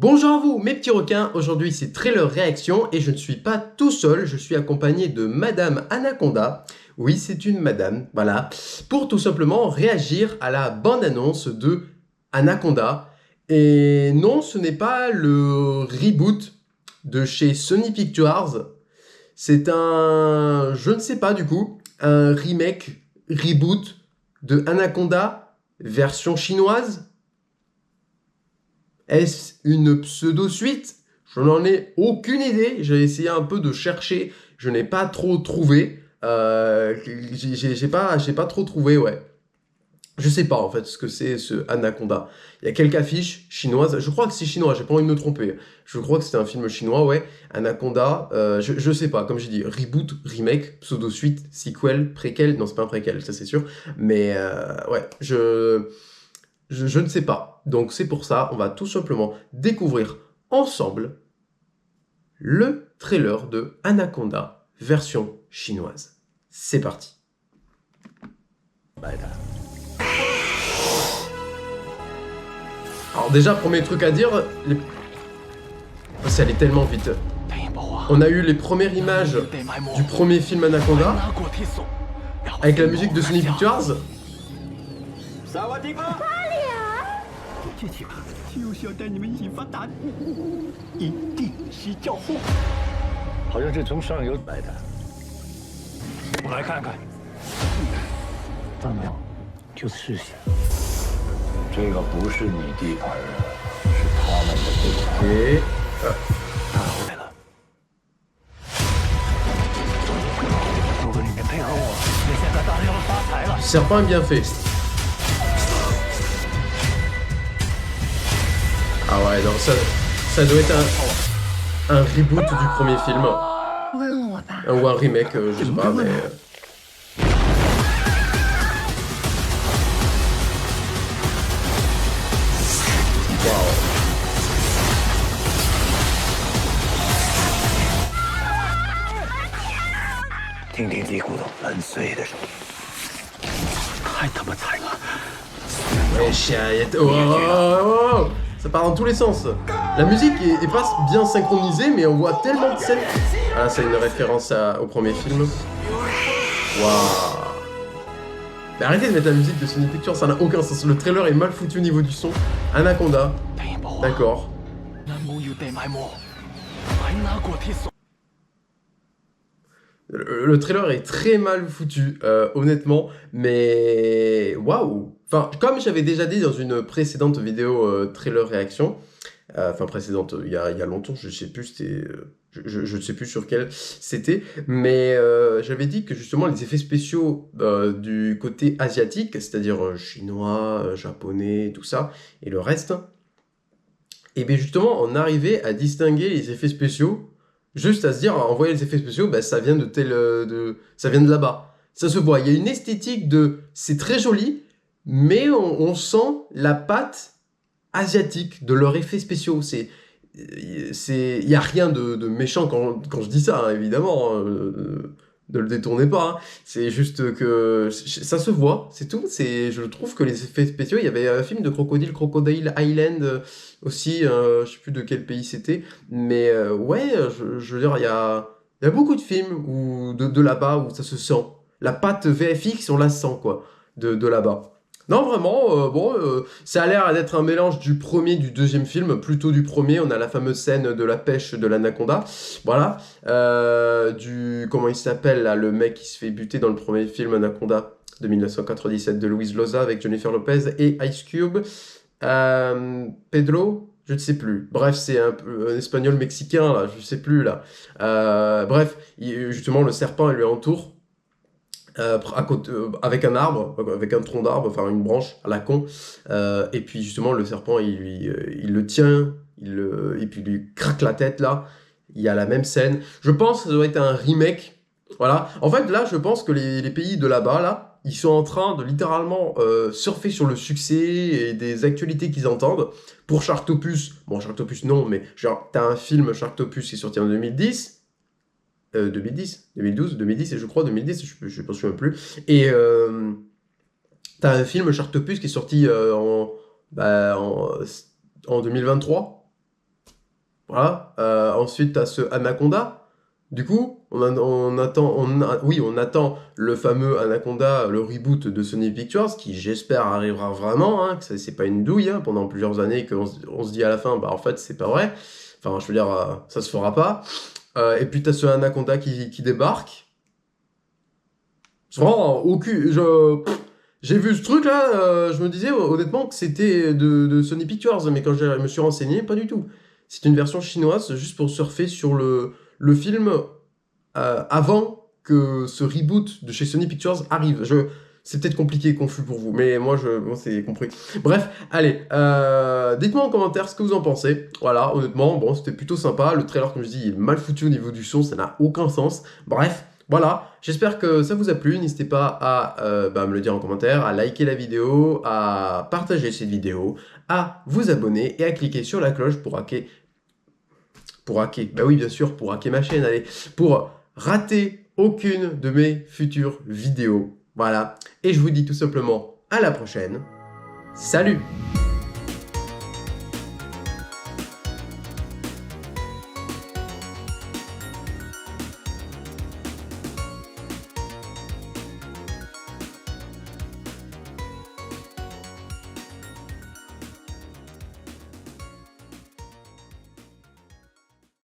Bonjour à vous mes petits requins, aujourd'hui c'est Trailer Réaction et je ne suis pas tout seul, je suis accompagné de Madame Anaconda, oui c'est une madame, voilà, pour tout simplement réagir à la bande-annonce de Anaconda. Et non, ce n'est pas le reboot de chez Sony Pictures, c'est un, je ne sais pas du coup, un remake, reboot de Anaconda version chinoise. Est-ce une pseudo-suite? Je n'en ai aucune idée. J'ai essayé un peu de chercher. Je n'ai pas trop trouvé. J'ai pas trop trouvé, ouais. Je sais pas en fait ce que c'est ce Anaconda. Il y a quelques affiches chinoises. Je crois que c'est chinois, j'ai pas envie de me tromper. Je crois que c'était un film chinois, ouais. Anaconda, je sais pas, comme j'ai dit, reboot, remake, pseudo-suite, sequel, préquel. Non, c'est pas un préquel, ça c'est sûr. Mais ouais, je ne sais pas. Donc c'est pour ça, on va tout simplement découvrir ensemble le trailer de Anaconda, version chinoise. C'est parti. Alors déjà, premier truc à dire, ça allait tellement vite. On a eu les premières images du premier film Anaconda, avec la musique de Sony Pictures. 这下就是要带你们一起发达，一定是教父。好像是从上游来的，我来看看。大苗，就试试。这个不是你地盘啊，是他们的地盘。Et 他回来了。如果你能配合我，你现在当然要发财了。 serpent est bien fait. Ah ouais, donc ça doit être un reboot du premier film. 问我吧， Ou un remake, je sais pas, mais... Waouh. 听听地骨头粉碎的声音，太他妈惨了！ Wesh, oh, oh, oh, oh. Ça part dans tous les sens. La musique est pas bien synchronisée, mais on voit tellement de scènes. Ah, c'est une référence au premier film. Waouh. Mais arrêtez de mettre la musique de Sony Pictures, ça n'a aucun sens. Le trailer est mal foutu au niveau du son. Anaconda. D'accord. 南無要地埋沒，喺那個鐵索。 Le trailer est très mal foutu, honnêtement, mais waouh! Enfin, comme j'avais déjà dit dans une précédente vidéo trailer réaction, enfin précédente, il y a longtemps, je sais plus, c'était, je ne sais plus sur quel c'était, mais j'avais dit que justement les effets spéciaux du côté asiatique, c'est-à-dire chinois, japonais, tout ça, et le reste, et bien justement on arrivait à distinguer les effets spéciaux. Juste à se dire, en voyant les effets spéciaux, bah, ça vient ça vient de là-bas. Ça se voit. Il y a une esthétique c'est très joli, mais on sent la patte asiatique de leurs effets spéciaux. Il y a rien de méchant quand je dis ça, hein, évidemment. Ne le détournez pas. Hein. C'est juste que ça se voit, c'est tout. Je trouve que les effets spéciaux, il y avait un film de Crocodile Island aussi, je sais plus de quel pays c'était, mais ouais, je veux dire, il y a beaucoup de films de là-bas où ça se sent. La patte VFX, on la sent, quoi, de là-bas. Non, vraiment, ça a l'air d'être un mélange du premier, du deuxième film, plutôt du premier. On a la fameuse scène de la pêche de l'anaconda, voilà. Comment il s'appelle, là, le mec qui se fait buter dans le premier film Anaconda de 1997 de Luis Loza avec Jennifer Lopez et Ice Cube. Pedro, je ne sais plus. Bref, c'est un espagnol mexicain, là, je sais plus, là. Bref, justement, le serpent, il lui entoure. À côté, avec un arbre, avec un tronc d'arbre, enfin une branche à la con, et puis justement le serpent il le tient, et puis il lui craque la tête là, il y a la même scène. Je pense que ça doit être un remake, voilà. En fait là je pense que les pays de là-bas là, ils sont en train de littéralement surfer sur le succès et des actualités qu'ils entendent. Pour Sharktopus, bon Sharktopus non, mais genre t'as un film Sharktopus qui est sorti en 2010, 2012, et je crois 2010, je ne me souviens plus. Et t'as un film Sharktopus qui est sorti en 2023. Voilà. Ensuite, t'as ce Anaconda. Du coup, on attend le fameux Anaconda, le reboot de Sony Pictures, qui j'espère arrivera vraiment, hein, que c'est pas une douille, hein, pendant plusieurs années, qu'on se dit à la fin, bah en fait c'est pas vrai, enfin je veux dire, ça se fera pas. Et puis t'as ce Anaconda qui débarque. C'est vraiment j'ai vu ce truc là, je me disais honnêtement que c'était de Sony Pictures, mais quand je me suis renseigné, pas du tout. C'est une version chinoise juste pour surfer sur le film avant que ce reboot de chez Sony Pictures arrive. C'est peut-être compliqué et confus pour vous, mais moi c'est compris. Bref, allez, dites-moi en commentaire ce que vous en pensez. Voilà, honnêtement, bon, c'était plutôt sympa. Le trailer, comme je dis, il est mal foutu au niveau du son, ça n'a aucun sens. Bref, voilà, j'espère que ça vous a plu. N'hésitez pas à me le dire en commentaire, à liker la vidéo, à partager cette vidéo, à vous abonner et à cliquer sur la cloche pour hacker. Bah oui, bien sûr, pour hacker ma chaîne, allez, pour rater aucune de mes futures vidéos. Voilà, et je vous dis tout simplement à la prochaine. Salut!